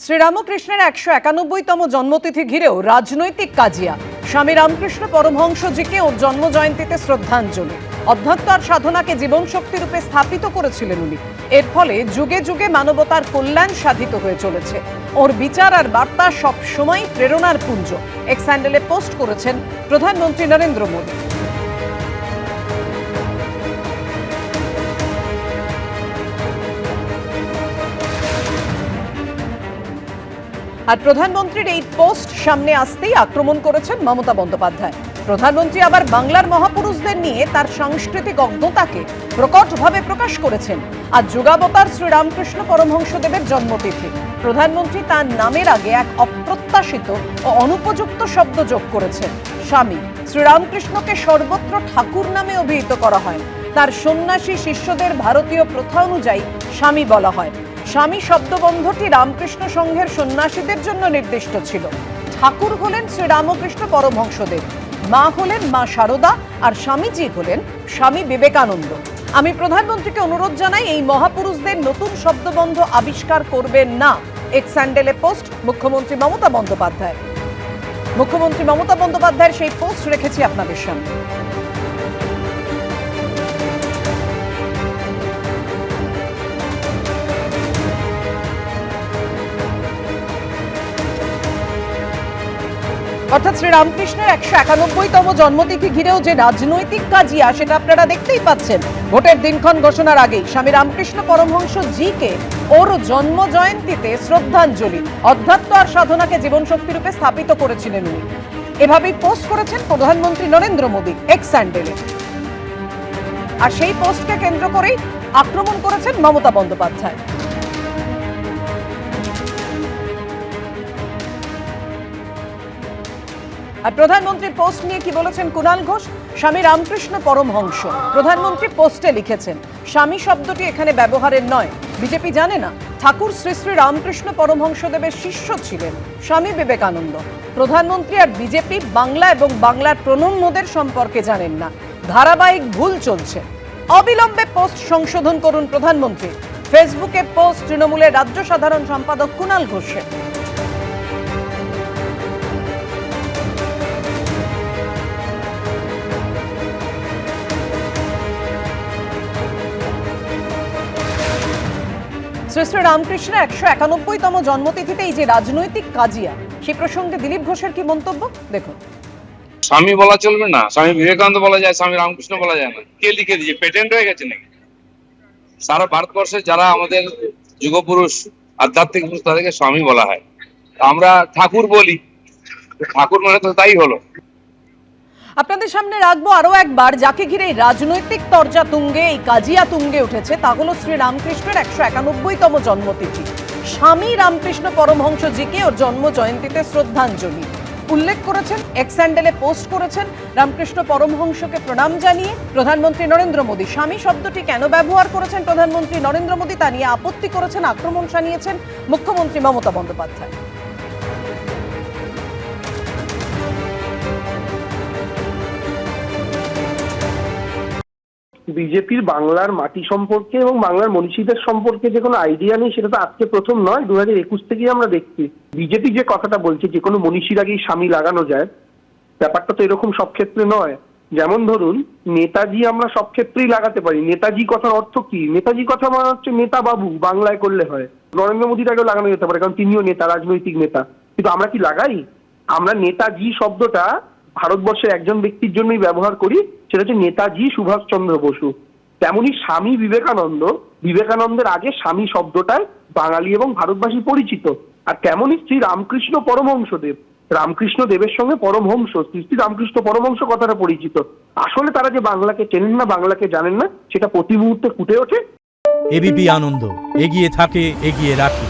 শ্রীরামকৃষ্ণের ১৯১তম জন্মতিথি ঘিরেও রাজনৈতিক কাজিয়া। স্বামী রামকৃষ্ণ পরমহংসজিকে ওর জন্মজয়ন্তীতে শ্রদ্ধাঞ্জলি। অধ্যাত্ম আর সাধনাকে জীবন শক্তি রূপে স্থাপিত করেছিলেন উনি। এর ফলে যুগে যুগে মানবতার কল্যাণ সাধিত হয়ে চলেছে। ওর বিচার আর বার্তা সব সময় প্রেরণার পুঞ্জ। এক্স হ্যান্ডেলে পোস্ট করেছেন প্রধানমন্ত্রী নরেন্দ্র মোদী। আর প্রধানমন্ত্রীর এই পোস্ট সামনে আসতেই আক্রমণ করেছেন মমতা বন্দ্যোপাধ্যায়। প্রধানমন্ত্রী আবার বাংলার মহাপুরুষদের নিয়ে তার সাংস্কৃতিক অজ্ঞতাকে প্রকটভাবে প্রকাশ করেছেন। আর যুগাবতার শ্রীরামকৃষ্ণ পরমহংসদেবের জন্মতিথি। প্রধানমন্ত্রী তার নামের আগে এক অপ্রত্যাশিত ও অনুপযুক্ত শব্দ যোগ করেছেন, স্বামী। শ্রীরামকৃষ্ণকে সর্বত্র ঠাকুর নামে অভিহিত করা হয়। তার সন্ন্যাসী শিষ্যদের ভারতীয় প্রথা অনুযায়ী স্বামী বলা হয়। স্বামী শব্দবন্ধটি রামকৃষ্ণ সংঘের সন্ন্যাসীদের জন্য নির্দিষ্ট ছিল। ঠাকুর হলেন শ্রীরামকৃষ্ণ পরমহংসদেব, মা হলেন মা শারদা, আর স্বামীজি হলেন স্বামী বিবেকানন্দ। আমি প্রধানমন্ত্রীকে অনুরোধ জানাই, এই মহাপুরুষদের নতুন শব্দবন্ধ আবিষ্কার করবেন না। এক্স হ্যান্ডেলে পোস্ট মুখ্যমন্ত্রী মমতা বন্দ্যোপাধ্যায়। মুখ্যমন্ত্রী মমতা বন্দ্যোপাধ্যায়ের সেই পোস্ট রেখেছি আপনাদের সামনে। অর্থাৎ শ্রীরামকৃষ্ণের ১৯১তম জন্মতিথি ঘিরেও যে রাজনৈতিক কাজিয়া, সেটা আপনারা দেখতেই পাচ্ছেন। ভোটের দিনক্ষণ ঘোষণার আগেই স্বামী রামকৃষ্ণ পরমহংস জিকে ওর জন্ম জয়ন্তীতে শ্রদ্ধাঞ্জলি। অধ্যাত্ম আর সাধনাকে জীবন শক্তি রূপে স্থাপিত করেছিলেন উনি। এভাবেই পোস্ট করেছেন প্রধানমন্ত্রী নরেন্দ্র মোদী এক্স হ্যান্ডেলে। আর সেই পোস্টকে কেন্দ্র করেই আক্রমণ করেছেন মমতা বন্দ্যোপাধ্যায়। আর প্রধানমন্ত্রীর পোস্ট নিয়ে কি বলেছেন কুণাল ঘোষ? স্বামী রামকৃষ্ণ পরমহংস। প্রধানমন্ত্রী পোস্টে লিখেছেন, স্বামী শব্দটি এখানে ব্যবহারের নয়। বিজেপি জানে না ঠাকুর শ্রী শ্রী রামকৃষ্ণ পরমহংসদেবের শিষ্য ছিলেন স্বামী বিবেকানন্দ। প্রধানমন্ত্রী আর বিজেপি বাংলা এবং বাংলার প্রণম্যদের সম্পর্কে জানেন না। ধারাবাহিক ভুল চলছে। অবিলম্বে পোস্ট সংশোধন করুন প্রধানমন্ত্রী। ফেসবুকে পোস্ট তৃণমূলের রাজ্য সাধারণ সম্পাদক কুণাল ঘোষের। শ্রী শ্রী রামকৃষ্ণের ১৯১তম জন্মতিথিতে এই যে রাজনৈতিক কাজিয়া, সেই প্রসঙ্গে দিলীপ ঘোষের কি মন্তব্য দেখুন। স্বামী বলা চলবে না, স্বামী বিবেকানন্দ বলা যায়, স্বামী রামকৃষ্ণ বলা যায় না। কে লিখে দিয়েছে? পেটেন্ট হয়ে গেছে নাকি? সারা ভারতবর্ষে যারা আমাদের যুগপুরুষ আধ্যাত্মিক পুরুষ তাদেরকে স্বামী বলা হয়। আমরা ঠাকুর বলি, ঠাকুর মানে তো তাই হলো। আপনাদের সামনে রাখবো আরো একবার, যাকে ঘিরে রাজনৈতিক তরজা তুঙ্গে, এই কাজিয়া তুঙ্গে উঠেছে, তা হলো শ্রী রামকৃষ্ণের ১৯১তম জন্মতিথি। স্বামী রামকৃষ্ণ পরমহংসজিকে ওর জন্ম জয়ন্তীতে শ্রদ্ধাঞ্জলি উল্লেখ করেছেন, এক্স হ্যান্ডেলে পোস্ট করেছেন। রামকৃষ্ণ পরমহংসকে প্রণাম জানিয়ে প্রধানমন্ত্রী নরেন্দ্র মোদী। স্বামী শব্দটি কেন ব্যবহার করেছেন প্রধানমন্ত্রী নরেন্দ্র মোদী, তা নিয়ে আপত্তি করেছেন, আক্রমণ শানিয়েছেন মুখ্যমন্ত্রী মমতা বন্দ্যোপাধ্যায়। বিজেপির বাংলার মাটি সম্পর্কে এবং বাংলার মনীষীদের সম্পর্কে যে কোনো আইডিয়া নেই, সেটা তো আজকে প্রথম নয়, ২০২১ থেকেই আমরা দেখছি। বিজেপি যে কথাটা বলছে যে কোনো মনীষীর আগেই স্বামী লাগানো যায়, ব্যাপারটা তো এরকম সব ক্ষেত্রে নয়। যেমন ধরুন, নেতাজি আমরা সব ক্ষেত্রেই লাগাতে পারি। নেতাজি কথার অর্থ কি? নেতাজি কথা মানে হচ্ছে নেতা বাবু, বাংলায় করলে হয়। নরেন্দ্র মোদীর আগেও লাগানো যেতে পারে, কারণ তিনিও নেতা, রাজনৈতিক নেতা। কিন্তু আমরা কি লাগাই? আমরা নেতাজি শব্দটা ভারতবর্ষের একজন ব্যক্তির জন্যই ব্যবহার করি, সেটা হচ্ছে নেতাজি সুভাষচন্দ্র বসু। তেমনি স্বামী বিবেকানন্দ, বিবেকানন্দের আগে স্বামী শব্দটায় বাঙালি এবং ভারতবাসী পরিচিত। আর তেমনি শ্রী রামকৃষ্ণ পরমহংসদেব, রামকৃষ্ণ দেবের সঙ্গে পরমহংস, শ্রী শ্রী রামকৃষ্ণ পরমহংস কথাটা পরিচিত। আসলে তারা যে বাংলাকে চেনেন না, বাংলাকে জানেন না, সেটা প্রতি মুহূর্তে ফুটে ওঠে। এবিপি আনন্দ এগিয়ে থাকে, এগিয়ে রাখে।